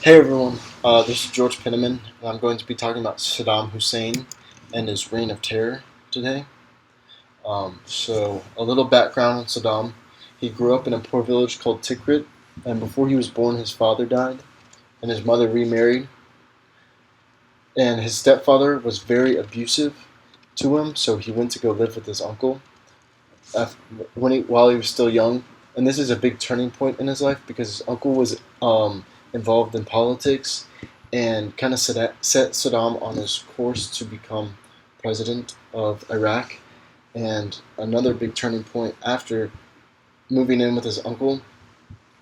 Hey everyone, this is George Penniman, and I'm going to be talking about Saddam Hussein and his reign of terror today. So, a little background on Saddam. He grew up in a poor village called Tikrit, and before he was born, his father died, and his mother remarried. And his stepfather was very abusive to him, so he went to go live with his uncle while he was still young. And this is a big turning point in his life because his uncle was involved in politics and kind of set Saddam on his course to become president of Iraq. And another big turning point after moving in with his uncle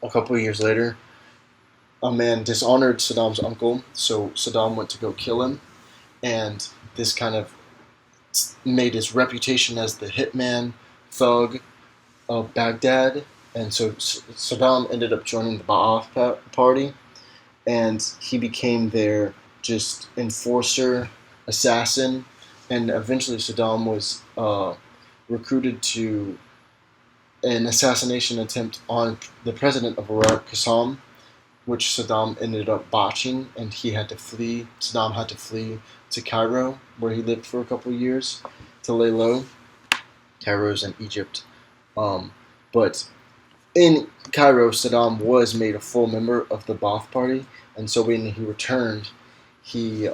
a couple of years later, a man dishonored Saddam's uncle, so Saddam went to go kill him. And this kind of made his reputation as the hitman thug of Baghdad. And so Saddam ended up joining the Ba'ath Party, and he became their just enforcer, assassin, and eventually Saddam was recruited to an assassination attempt on the president of Iraq, Qassam, which Saddam ended up botching, and he had to flee. Saddam had to flee to Cairo, where he lived for a couple of years to lay low. Cairo's in Egypt, but in Cairo, Saddam was made a full member of the Ba'ath Party, and so when he returned, he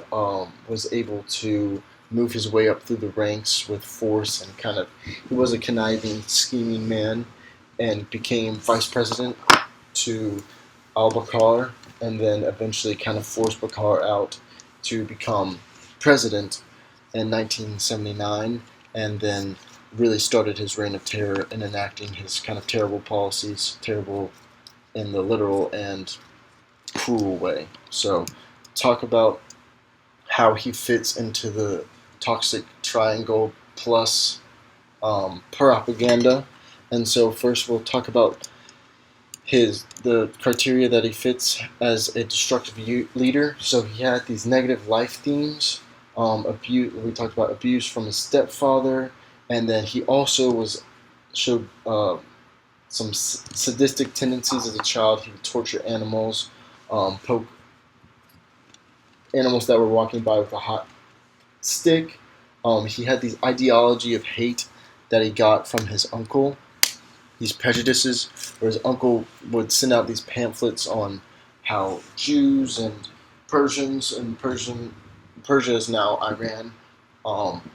was able to move his way up through the ranks with force and he was a conniving, scheming man, and became vice president to al-Bakr, and then eventually kind of forced Bakr out to become president in 1979, and then really started his reign of terror in enacting his kind of terrible policies, terrible in the literal and cruel way. So, talk about how he fits into the toxic triangle plus propaganda. And so, first we'll talk about the criteria that he fits as a destructive leader. So he had these negative life themes. Abuse. We talked about abuse from his stepfather, and then he also showed some sadistic tendencies as a child. He would torture animals, poke animals that were walking by with a hot stick. He had these ideology of hate that he got from his uncle. These prejudices, where his uncle would send out these pamphlets on how Jews and Persians and Persia is now Iran,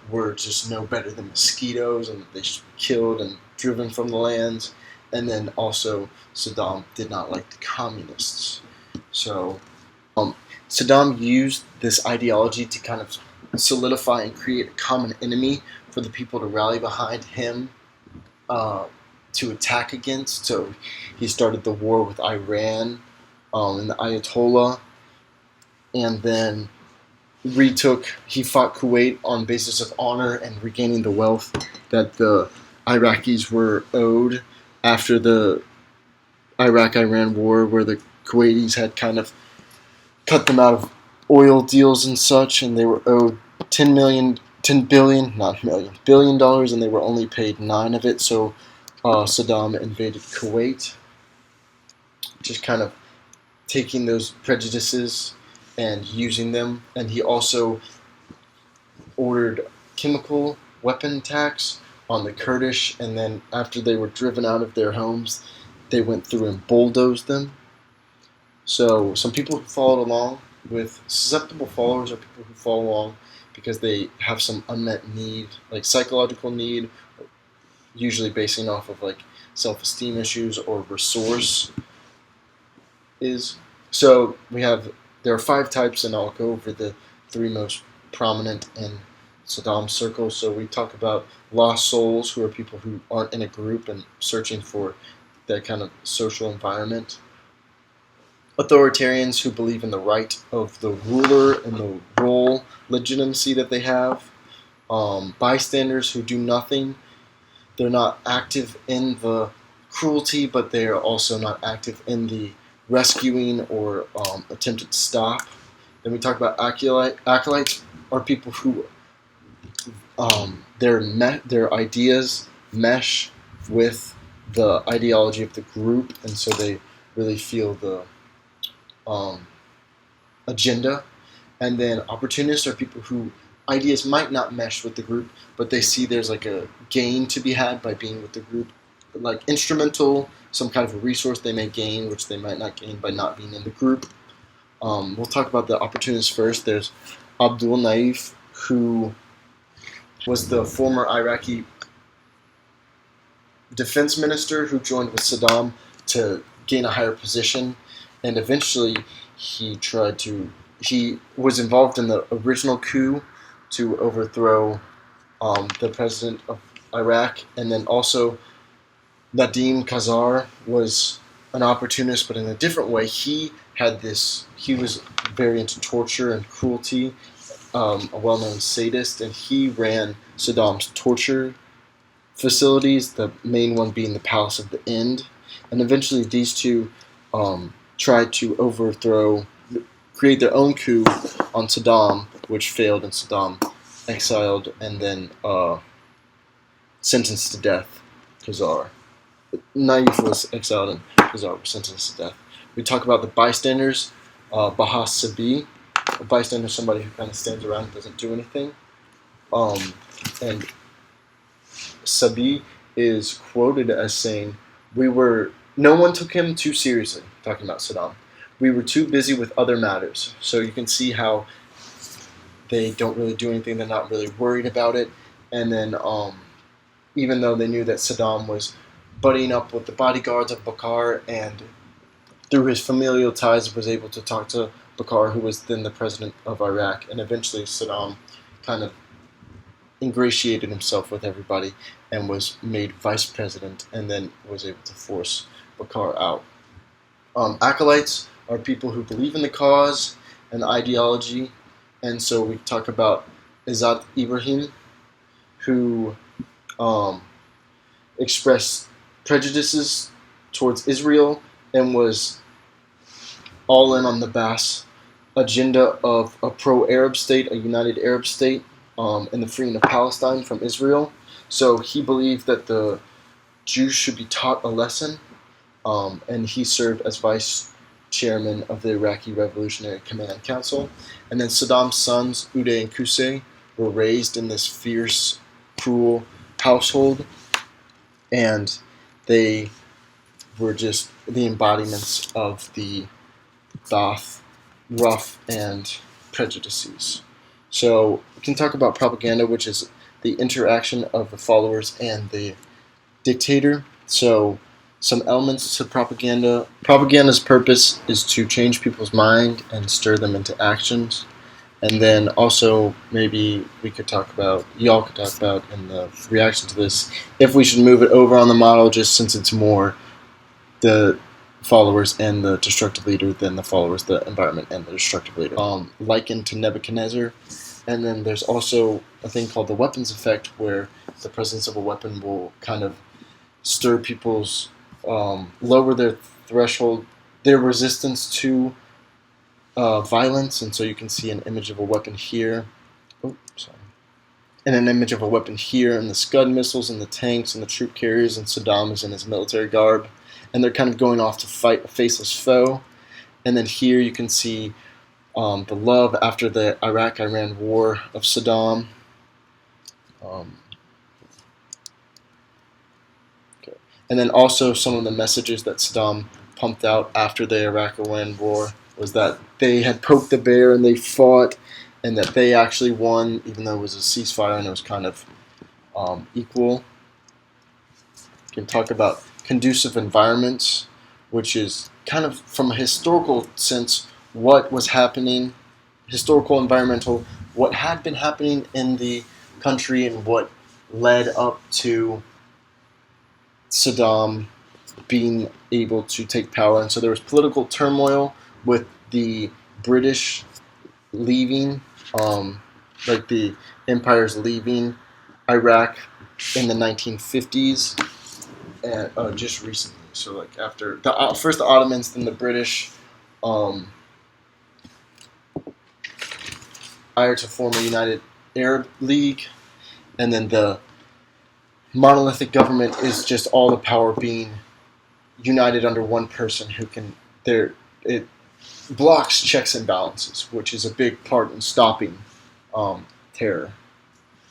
were just no better than mosquitoes, and they should be killed and driven from the lands. And then also Saddam did not like the communists. So Saddam used this ideology to kind of solidify and create a common enemy for the people to rally behind him to attack against. So he started the war with Iran and the Ayatollah, and then he fought Kuwait on basis of honor and regaining the wealth that the Iraqis were owed after the Iraq-Iran war, where the Kuwaitis had kind of cut them out of oil deals and such, and they were owed $10 billion, and they were only paid 9 of it. So Saddam invaded Kuwait, just kind of taking those prejudices and using them. And he also ordered chemical weapon attacks on the Kurdish, and then after they were driven out of their homes, they went through and bulldozed them. So some people who followed along with susceptible followers are people who follow along because they have some unmet need, like psychological need, usually basing off of like self-esteem issues or resource is. So there are 5 types, and I'll go over the 3 most prominent in Saddam's circle. So we talk about lost souls, who are people who aren't in a group and searching for that kind of social environment. Authoritarians, who believe in the right of the ruler and the role legitimacy that they have. Bystanders, who do nothing. They're not active in the cruelty, but they are also not active in the rescuing or attempted stop. Then we talk about acolytes, are people who their ideas mesh with the ideology of the group, and so they really feel the agenda. And then opportunists are people who ideas might not mesh with the group, but they see there's like a gain to be had by being with the group, like instrumental, some kind of a resource they may gain, which they might not gain by not being in the group. We'll talk about the opportunists first. There's Abdul Naif, who was the former Iraqi defense minister who joined with Saddam to gain a higher position, and eventually he was involved in the original coup to overthrow the president of Iraq, and then also Nadim Khazar was an opportunist, but in a different way. He was very into torture and cruelty, a well-known sadist, and he ran Saddam's torture facilities, the main one being the Palace of the End. And eventually these two tried to create their own coup on Saddam, which failed, and Saddam exiled and then sentenced to death Khazar. Naif was exiled and Khazar was sentenced to death. We talk about the bystanders. Baha Sabi, a bystander is somebody who kind of stands around and doesn't do anything. And Sabi is quoted as saying, no one took him too seriously, talking about Saddam. We were too busy with other matters. So you can see how they don't really do anything, they're not really worried about it. And then even though they knew that Saddam was buddying up with the bodyguards of Bakr, and through his familial ties was able to talk to Bakr, who was then the president of Iraq, and eventually Saddam kind of ingratiated himself with everybody and was made vice president, and then was able to force Bakr out. Acolytes are people who believe in the cause and the ideology, and so we talk about Izzat Ibrahim, who expressed prejudices towards Israel and was all in on the Baas agenda of a pro-Arab state, a united Arab state, and the freeing of Palestine from Israel. So he believed that the Jews should be taught a lesson, and he served as vice chairman of the Iraqi Revolutionary Command Council. And then Saddam's sons, Uday and Qusay, were raised in this fierce, cruel household, and they were just the embodiments of the Ba'ath, rough and prejudices. So we can talk about propaganda, which is the interaction of the followers and the dictator. So some elements to propaganda. Propaganda's purpose is to change people's mind and stir them into actions. And then also maybe y'all could talk about in the reaction to this, if we should move it over on the model, just since it's more the followers and the destructive leader than the followers, the environment, and the destructive leader. Likened to Nebuchadnezzar. And then there's also a thing called the weapons effect, where the presence of a weapon will kind of stir people's, lower their threshold, their resistance to violence. And so you can see an image of a weapon here. And an image of a weapon here, and the Scud missiles and the tanks and the troop carriers, and Saddam is in his military garb. And they're kind of going off to fight a faceless foe. And then here you can see the love after the Iraq-Iran war of Saddam. Okay. And then also some of the messages that Saddam pumped out after the Iraq-Iran war was that they had poked the bear and they fought, and that they actually won, even though it was a ceasefire and it was kind of equal. We can talk about conducive environments, which is kind of from a historical sense what was happening, historical, environmental, what had been happening in the country and what led up to Saddam being able to take power. And so there was political turmoil with the British leaving, like the empires leaving Iraq in the 1950s, and just recently. So like after first the Ottomans, then the British, prior to form a United Arab League, and then the monolithic government is just all the power being united under one person who can blocks checks and balances, which is a big part in stopping terror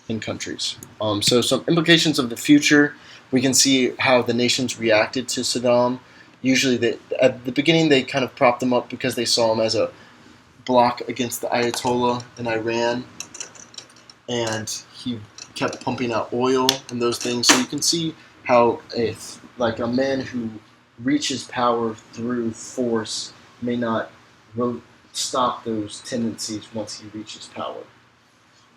in countries. So some implications of the future, we can see how the nations reacted to Saddam. Usually, at the beginning, they kind of propped him up because they saw him as a block against the Ayatollah in Iran, and he kept pumping out oil and those things. So you can see how a man who reaches power through force may not stop those tendencies once he reaches power.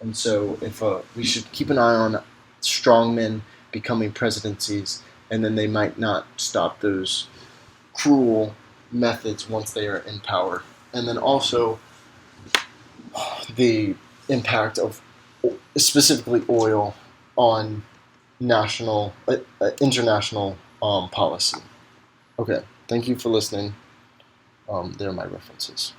And so, if we should keep an eye on strong men becoming presidencies, and then they might not stop those cruel methods once they are in power. And then also the impact of specifically oil on international policy. Okay, thank you for listening. There are my references.